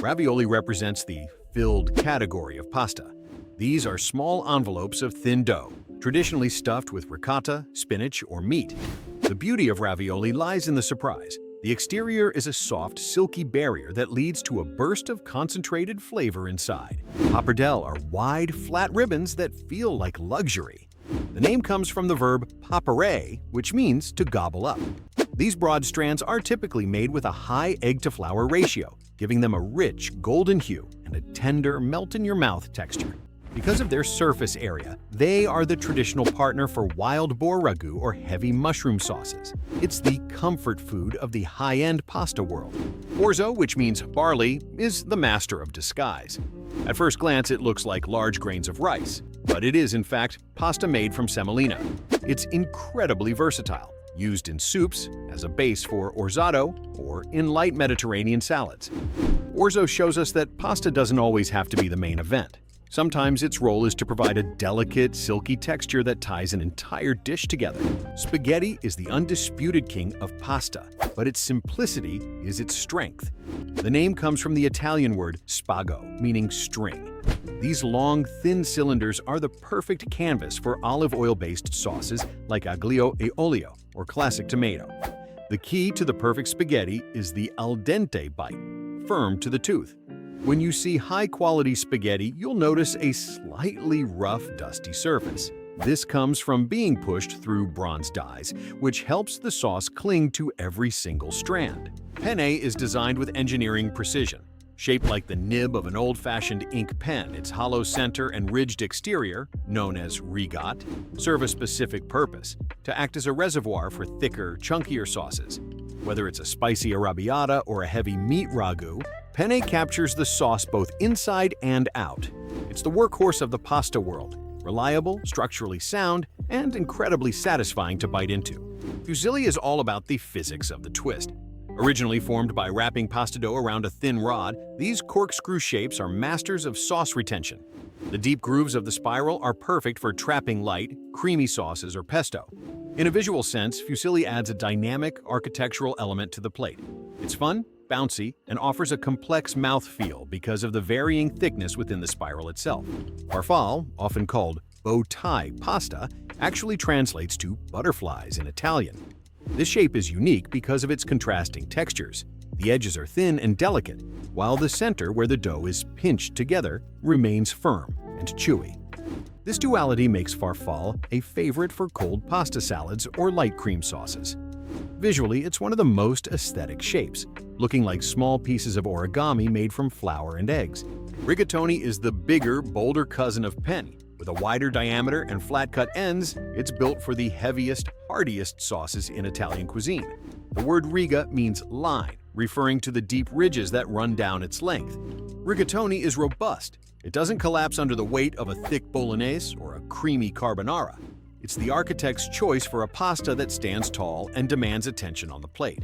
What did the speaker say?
Ravioli represents the filled category of pasta. These are small envelopes of thin dough, traditionally stuffed with ricotta, spinach, or meat. The beauty of ravioli lies in the surprise. The exterior is a soft, silky barrier that leads to a burst of concentrated flavor inside. Pappardelle are wide, flat ribbons that feel like luxury. The name comes from the verb pappare, which means to gobble up. These broad strands are typically made with a high egg-to-flour ratio, giving them a rich, golden hue and a tender, melt-in-your-mouth texture. Because of their surface area, they are the traditional partner for wild boar ragu or heavy mushroom sauces. It's the comfort food of the high-end pasta world. Orzo, which means barley, is the master of disguise. At first glance, it looks like large grains of rice, but it is, in fact, pasta made from semolina. It's incredibly versatile, used in soups, as a base for orzato, or in light Mediterranean salads. Orzo shows us that pasta doesn't always have to be the main event. Sometimes its role is to provide a delicate, silky texture that ties an entire dish together. Spaghetti is the undisputed king of pasta, but its simplicity is its strength. The name comes from the Italian word spago, meaning string. These long, thin cylinders are the perfect canvas for olive oil-based sauces like aglio e olio or classic tomato. The key to the perfect spaghetti is the al dente bite, firm to the tooth. When you see high-quality spaghetti, you'll notice a slightly rough, dusty surface. This comes from being pushed through bronze dies, which helps the sauce cling to every single strand. Penne is designed with engineering precision. Shaped like the nib of an old-fashioned ink pen, its hollow center and ridged exterior, known as rigat, serve a specific purpose: to act as a reservoir for thicker, chunkier sauces. Whether it's a spicy arrabbiata or a heavy meat ragu, penne captures the sauce both inside and out. It's the workhorse of the pasta world, reliable, structurally sound, and incredibly satisfying to bite into. Fusilli is all about the physics of the twist. Originally formed by wrapping pasta dough around a thin rod, these corkscrew shapes are masters of sauce retention. The deep grooves of the spiral are perfect for trapping light, creamy sauces or pesto. In a visual sense, Fusilli adds a dynamic architectural element to the plate. It's fun, bouncy, and offers a complex mouthfeel because of the varying thickness within the spiral itself. Farfalle, often called bow tie pasta, actually translates to butterflies in Italian. This shape is unique because of its contrasting textures. The edges are thin and delicate, while the center, where the dough is pinched together, remains firm and chewy. This duality makes farfalle a favorite for cold pasta salads or light cream sauces. Visually, it's one of the most aesthetic shapes, looking like small pieces of origami made from flour and eggs. Rigatoni is the bigger, bolder cousin of penne. With a wider diameter and flat-cut ends, it's built for the heaviest, heartiest sauces in Italian cuisine. The word riga means line, referring to the deep ridges that run down its length. Rigatoni is robust. It doesn't collapse under the weight of a thick bolognese or a creamy carbonara. It's the architect's choice for a pasta that stands tall and demands attention on the plate.